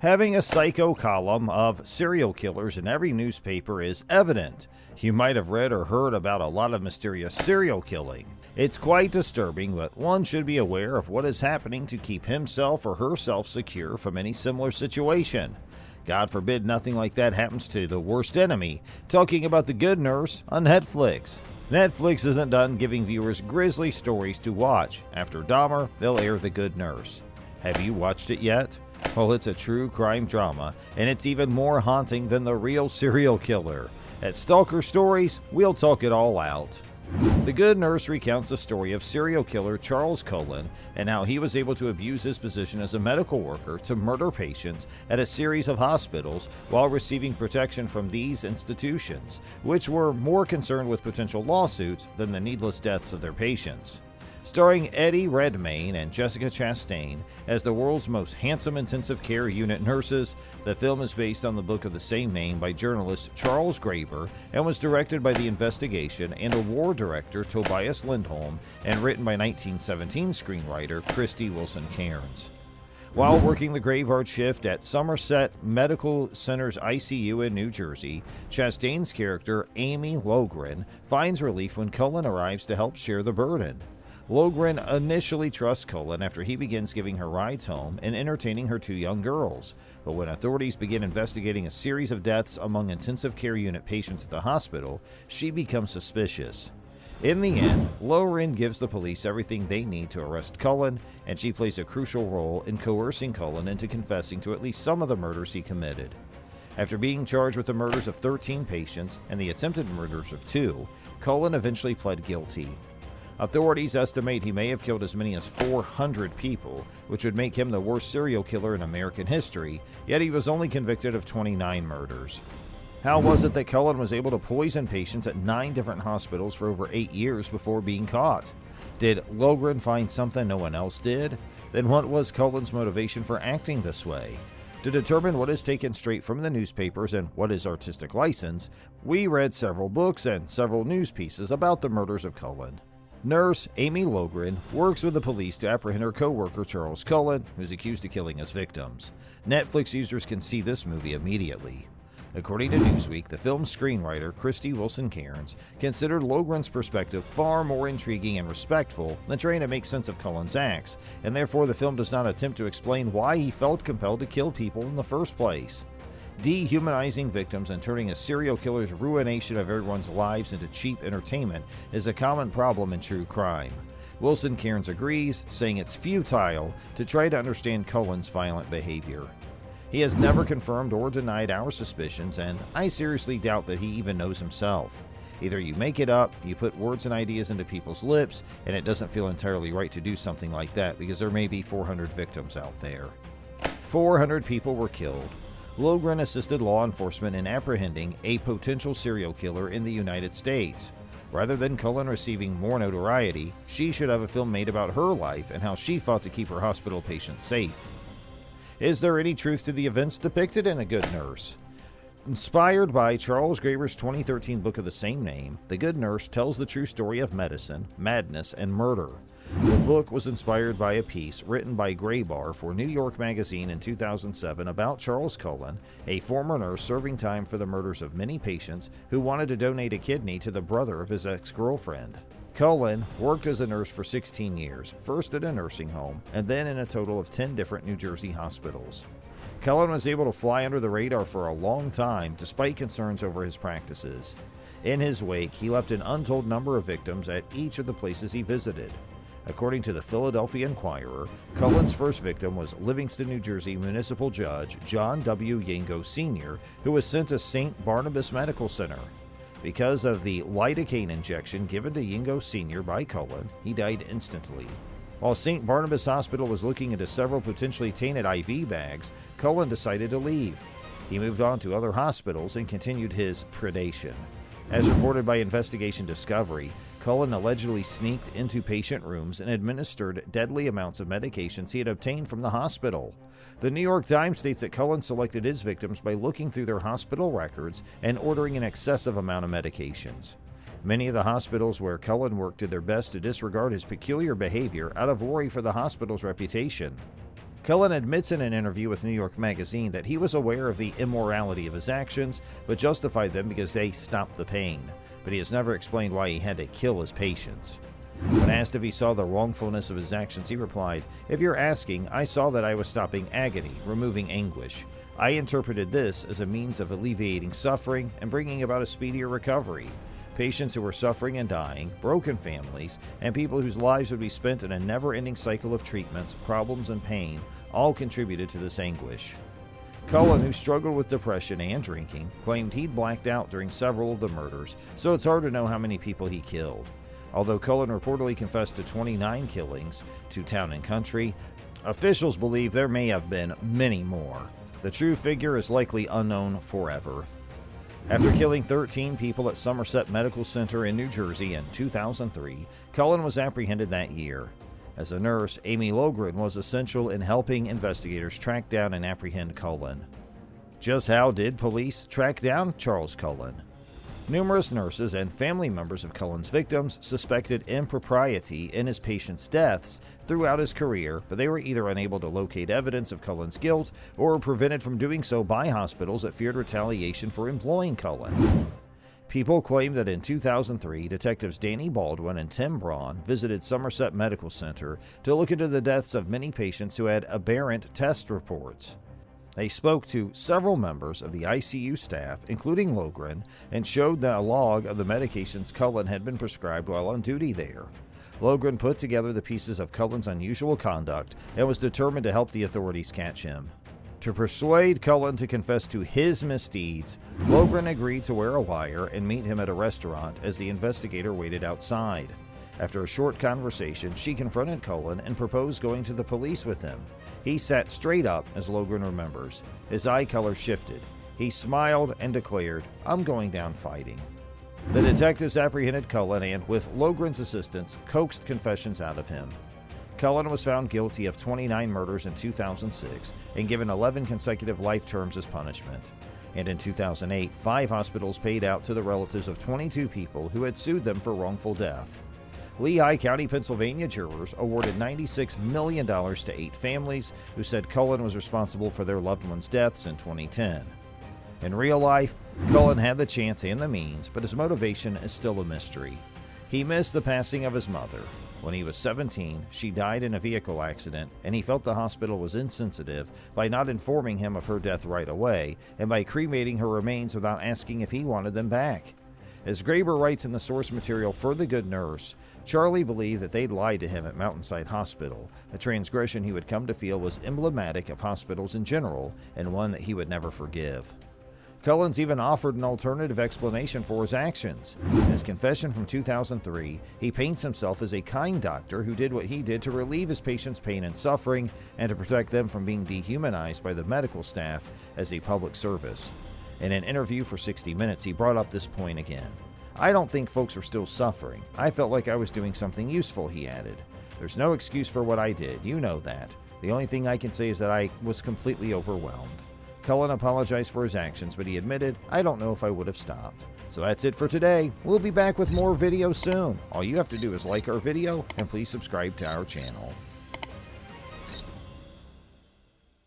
Having a psycho column of serial killers in every newspaper is evident. You might have read or heard about a lot of mysterious serial killing. It's quite disturbing, but one should be aware of what is happening to keep himself or herself secure from any similar situation. God forbid nothing like that happens to the worst enemy. Talking about The Good Nurse on Netflix. Netflix isn't done giving viewers grisly stories to watch. After Dahmer, they'll air The Good Nurse. Have you watched it yet? Well, it's a true crime drama, and it's even more haunting than the real serial killer. At Stalker Stories, we'll talk it all out. The Good Nurse recounts the story of serial killer Charles Cullen and how he was able to abuse his position as a medical worker to murder patients at a series of hospitals while receiving protection from these institutions, which were more concerned with potential lawsuits than the needless deaths of their patients. Starring Eddie Redmayne and Jessica Chastain as the world's most handsome intensive care unit nurses, the film is based on the book of the same name by journalist Charles Graeber and was directed by the investigation and award director Tobias Lindholm and written by 1917 screenwriter Krysty Wilson-Cairns. While working the graveyard shift at Somerset Medical Center's ICU in New Jersey, Chastain's character, Amy Logren, finds relief when Cullen arrives to help share the burden. Logren initially trusts Cullen after he begins giving her rides home and entertaining her two young girls. But when authorities begin investigating a series of deaths among intensive care unit patients at the hospital, she becomes suspicious. In the end, Logren gives the police everything they need to arrest Cullen, and she plays a crucial role in coercing Cullen into confessing to at least some of the murders he committed. After being charged with the murders of 13 patients and the attempted murders of 2, Cullen eventually pled guilty. Authorities estimate he may have killed as many as 400 people, which would make him the worst serial killer in American history, yet he was only convicted of 29 murders. How was it that Cullen was able to poison patients at 9 different hospitals for over 8 years before being caught? Did Logren find something no one else did? Then what was Cullen's motivation for acting this way? To determine what is taken straight from the newspapers and what is artistic license, we read several books and several news pieces about the murders of Cullen. Nurse Amy Logren works with the police to apprehend her co-worker Charles Cullen, who's accused of killing his victims. Netflix users can see this movie immediately. According to Newsweek, the film's screenwriter, Krysty Wilson-Cairns, considered Logren's perspective far more intriguing and respectful than trying to make sense of Cullen's acts, and therefore the film does not attempt to explain why he felt compelled to kill people in the first place. Dehumanizing victims and turning a serial killer's ruination of everyone's lives into cheap entertainment is a common problem in true crime. Wilson-Cairns agrees, saying it's futile to try to understand Cullen's violent behavior. He has never confirmed or denied our suspicions, and I seriously doubt that he even knows himself. Either you make it up, you put words and ideas into people's lips, and it doesn't feel entirely right to do something like that because there may be 400 victims out there. 400 people were killed. Logren assisted law enforcement in apprehending a potential serial killer in the United States. Rather than Cullen receiving more notoriety, she should have a film made about her life and how she fought to keep her hospital patients safe. Is there any truth to the events depicted in A Good Nurse? Inspired by Charles Graeber's 2013 book of the same name, The Good Nurse tells the true story of medicine, madness, and murder. The book was inspired by a piece written by Graeber for New York Magazine in 2007 about Charles Cullen, a former nurse serving time for the murders of many patients who wanted to donate a kidney to the brother of his ex-girlfriend. Cullen worked as a nurse for 16 years, first at a nursing home, and then in a total of 10 different New Jersey hospitals. Cullen was able to fly under the radar for a long time, despite concerns over his practices. In his wake, he left an untold number of victims at each of the places he visited. According to the Philadelphia Inquirer, Cullen's first victim was Livingston, New Jersey Municipal Judge John W. Yingo Sr., who was sent to St. Barnabas Medical Center. Because of the lidocaine injection given to Yingo Sr. by Cullen, he died instantly. While St. Barnabas Hospital was looking into several potentially tainted IV bags, Cullen decided to leave. He moved on to other hospitals and continued his predation. As reported by Investigation Discovery, Cullen allegedly sneaked into patient rooms and administered deadly amounts of medications he had obtained from the hospital. The New York Times states that Cullen selected his victims by looking through their hospital records and ordering an excessive amount of medications. Many of the hospitals where Cullen worked did their best to disregard his peculiar behavior out of worry for the hospital's reputation. Cullen admits in an interview with New York Magazine that he was aware of the immorality of his actions, but justified them because they stopped the pain. But he has never explained why he had to kill his patients. When asked if he saw the wrongfulness of his actions, he replied, "If you're asking, I saw that I was stopping agony, removing anguish. I interpreted this as a means of alleviating suffering and bringing about a speedier recovery. Patients who were suffering and dying, broken families, and people whose lives would be spent in a never-ending cycle of treatments, problems, and pain all contributed to this anguish." Cullen, who struggled with depression and drinking, claimed he'd blacked out during several of the murders, so it's hard to know how many people he killed. Although Cullen reportedly confessed to 29 killings to Town and Country, officials believe there may have been many more. The true figure is likely unknown forever. After killing 13 people at Somerset Medical Center in New Jersey in 2003, Cullen was apprehended that year. As a nurse, Amy Logren was essential in helping investigators track down and apprehend Cullen. Just how did police track down Charles Cullen? Numerous nurses and family members of Cullen's victims suspected impropriety in his patients' deaths throughout his career, but they were either unable to locate evidence of Cullen's guilt or were prevented from doing so by hospitals that feared retaliation for employing Cullen. People claim that in 2003, detectives Danny Baldwin and Tim Braun visited Somerset Medical Center to look into the deaths of many patients who had aberrant test reports. They spoke to several members of the ICU staff, including Logren, and showed a log of the medications Cullen had been prescribed while on duty there. Logren put together the pieces of Cullen's unusual conduct and was determined to help the authorities catch him. To persuade Cullen to confess to his misdeeds, Logren agreed to wear a wire and meet him at a restaurant as the investigator waited outside. After a short conversation, she confronted Cullen and proposed going to the police with him. He sat straight up, as Logren remembers. His eye color shifted. He smiled and declared, "I'm going down fighting." The detectives apprehended Cullen and, with Logren's assistance, coaxed confessions out of him. Cullen was found guilty of 29 murders in 2006 and given 11 consecutive life terms as punishment. And in 2008, 5 hospitals paid out to the relatives of 22 people who had sued them for wrongful death. Lehigh County, Pennsylvania jurors awarded $96 million to 8 families who said Cullen was responsible for their loved ones' deaths in 2010. In real life, Cullen had the chance and the means, but his motivation is still a mystery. He missed the passing of his mother. When he was 17, she died in a vehicle accident, and he felt the hospital was insensitive by not informing him of her death right away and by cremating her remains without asking if he wanted them back. As Graeber writes in the source material for The Good Nurse, Charlie believed that they'd lied to him at Mountainside Hospital, a transgression he would come to feel was emblematic of hospitals in general and one that he would never forgive. Cullen's even offered an alternative explanation for his actions. In his confession from 2003, he paints himself as a kind doctor who did what he did to relieve his patients' pain and suffering and to protect them from being dehumanized by the medical staff as a public service. In an interview for 60 Minutes, he brought up this point again. "I don't think folks are still suffering. I felt like I was doing something useful," he added. "There's no excuse for what I did, you know that. The only thing I can say is that I was completely overwhelmed." Cullen apologized for his actions, but he admitted, "I don't know if I would have stopped." So that's it for today. We'll be back with more videos soon. All you have to do is like our video and please subscribe to our channel.